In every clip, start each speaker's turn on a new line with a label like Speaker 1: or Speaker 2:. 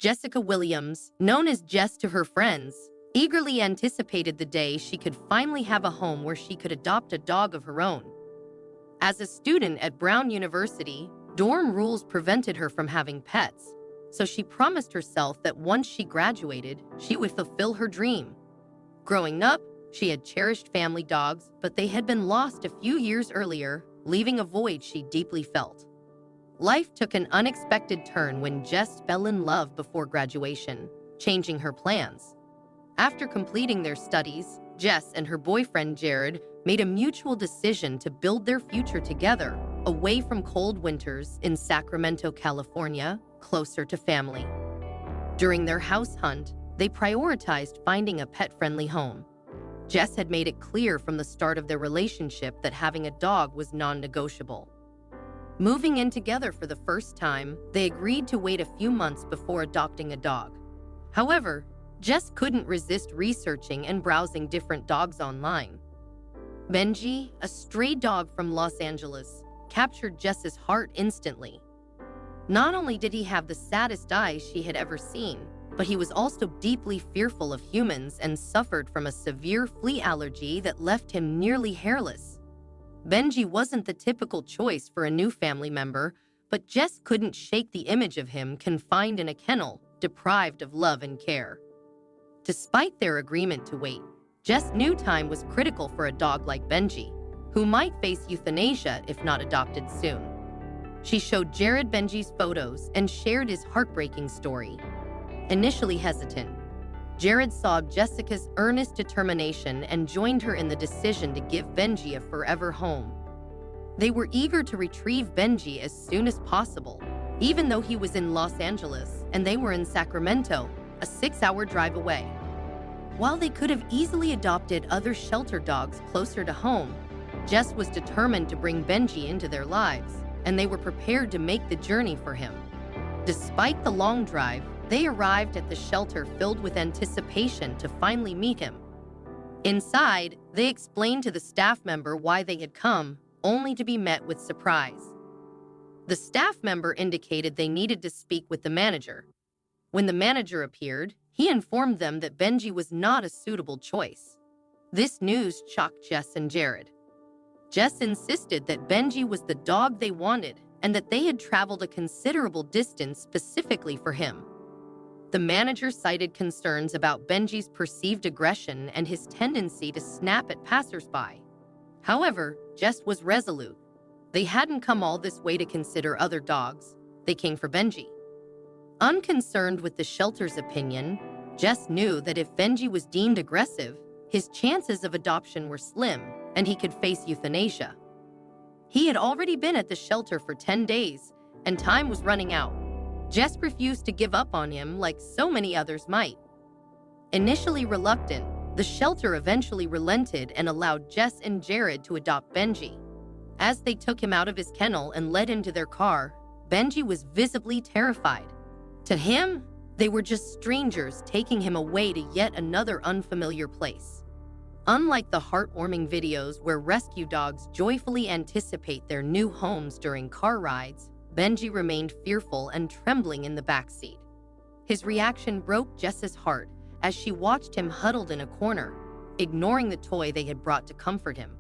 Speaker 1: Jessica Williams, known as Jess to her friends, eagerly anticipated the day she could finally have a home where she could adopt a dog of her own. As a student at Brown University, dorm rules prevented her from having pets, so she promised herself that once she graduated, she would fulfill her dream. Growing up, she had cherished family dogs, but they had been lost a few years earlier, leaving a void she deeply felt. Life took an unexpected turn when Jess fell in love before graduation, changing her plans. After completing their studies, Jess and her boyfriend Jared made a mutual decision to build their future together, away from cold winters in Sacramento, California, closer to family. During their house hunt, they prioritized finding a pet-friendly home. Jess had made it clear from the start of their relationship that having a dog was non-negotiable. Moving in together for the first time, they agreed to wait a few months before adopting a dog. However, Jess couldn't resist researching and browsing different dogs online. Benji, a stray dog from Los Angeles, captured Jess's heart instantly. Not only did he have the saddest eyes she had ever seen, but he was also deeply fearful of humans and suffered from a severe flea allergy that left him nearly hairless. Benji wasn't the typical choice for a new family member, but Jess couldn't shake the image of him confined in a kennel, deprived of love and care. Despite their agreement to wait, Jess knew time was critical for a dog like Benji, who might face euthanasia if not adopted soon. She showed Jared Benji's photos and shared his heartbreaking story. Initially hesitant, Jared saw Jessica's earnest determination and joined her in the decision to give Benji a forever home. They were eager to retrieve Benji as soon as possible, even though he was in Los Angeles and they were in Sacramento, a 6-hour drive away. While they could have easily adopted other shelter dogs closer to home, Jess was determined to bring Benji into their lives, and they were prepared to make the journey for him. Despite the long drive, they arrived at the shelter filled with anticipation to finally meet him. Inside, they explained to the staff member why they had come, only to be met with surprise. The staff member indicated they needed to speak with the manager. When the manager appeared, he informed them that Benji was not a suitable choice. This news shocked Jess and Jared. Jess insisted that Benji was the dog they wanted and that they had traveled a considerable distance specifically for him. The manager cited concerns about Benji's perceived aggression and his tendency to snap at passersby. However, Jess was resolute. They hadn't come all this way to consider other dogs. They came for Benji. Unconcerned with the shelter's opinion, Jess knew that if Benji was deemed aggressive, his chances of adoption were slim and he could face euthanasia. He had already been at the shelter for 10 days and time was running out. Jess refused to give up on him like so many others might. Initially reluctant, the shelter eventually relented and allowed Jess and Jared to adopt Benji. As they took him out of his kennel and led him to their car, Benji was visibly terrified. To him, they were just strangers taking him away to yet another unfamiliar place. Unlike the heartwarming videos where rescue dogs joyfully anticipate their new homes during car rides, Benji remained fearful and trembling in the backseat. His reaction broke Jess's heart as she watched him huddled in a corner, ignoring the toy they had brought to comfort him.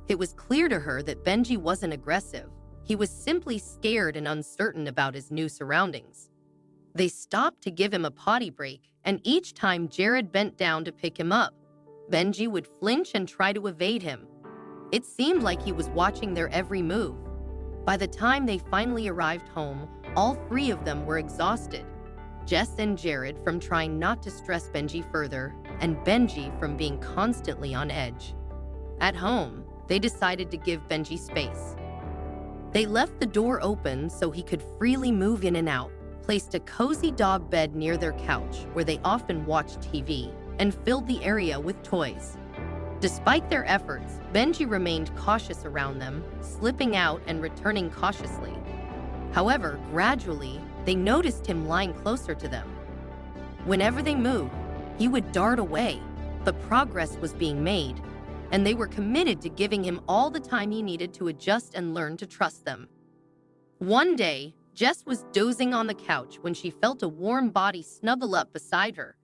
Speaker 1: It was clear to her that Benji wasn't aggressive. He was simply scared and uncertain about his new surroundings. They stopped to give him a potty break, and each time Jared bent down to pick him up, Benji would flinch and try to evade him. It seemed like he was watching their every move. By the time they finally arrived home, all three of them were exhausted. Jess and Jared from trying not to stress Benji further, and Benji from being constantly on edge. At home, they decided to give Benji space. They left the door open so he could freely move in and out, placed a cozy dog bed near their couch where they often watched TV, and filled the area with toys. Despite their efforts, Benji remained cautious around them, slipping out and returning cautiously. However, gradually, they noticed him lying closer to them. Whenever they moved, he would dart away, but progress was being made, and they were committed to giving him all the time he needed to adjust and learn to trust them. One day, Jess was dozing on the couch when she felt a warm body snuggle up beside her.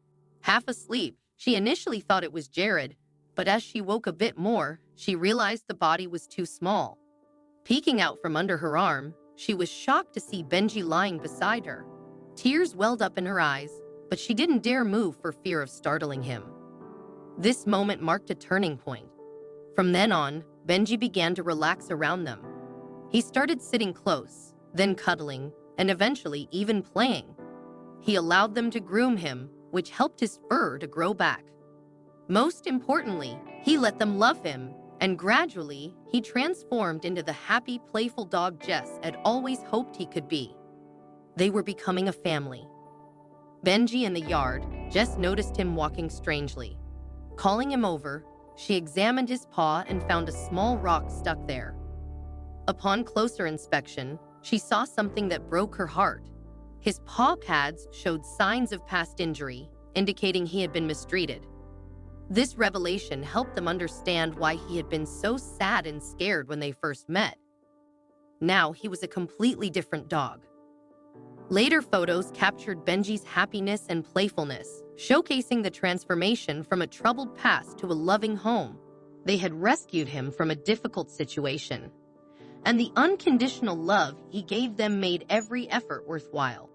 Speaker 1: Half asleep, she initially thought it was Jared, but as she woke a bit more, she realized the body was too small. Peeking out from under her arm, she was shocked to see Benji lying beside her. Tears welled up in her eyes, but she didn't dare move for fear of startling him. This moment marked a turning point. From then on, Benji began to relax around them. He started sitting close, then cuddling, and eventually even playing. He allowed them to groom him, which helped his fur to grow back. Most importantly, he let them love him, and gradually, he transformed into the happy, playful dog Jess had always hoped he could be. They were becoming a family. Benji in the yard, Jess noticed him walking strangely. Calling him over, she examined his paw and found a small rock stuck there. Upon closer inspection, she saw something that broke her heart. His paw pads showed signs of past injury, indicating he had been mistreated. This revelation helped them understand why he had been so sad and scared when they first met. Now he was a completely different dog. Later photos captured Benji's happiness and playfulness, showcasing the transformation from a troubled past to a loving home. They had rescued him from a difficult situation, and the unconditional love he gave them made every effort worthwhile.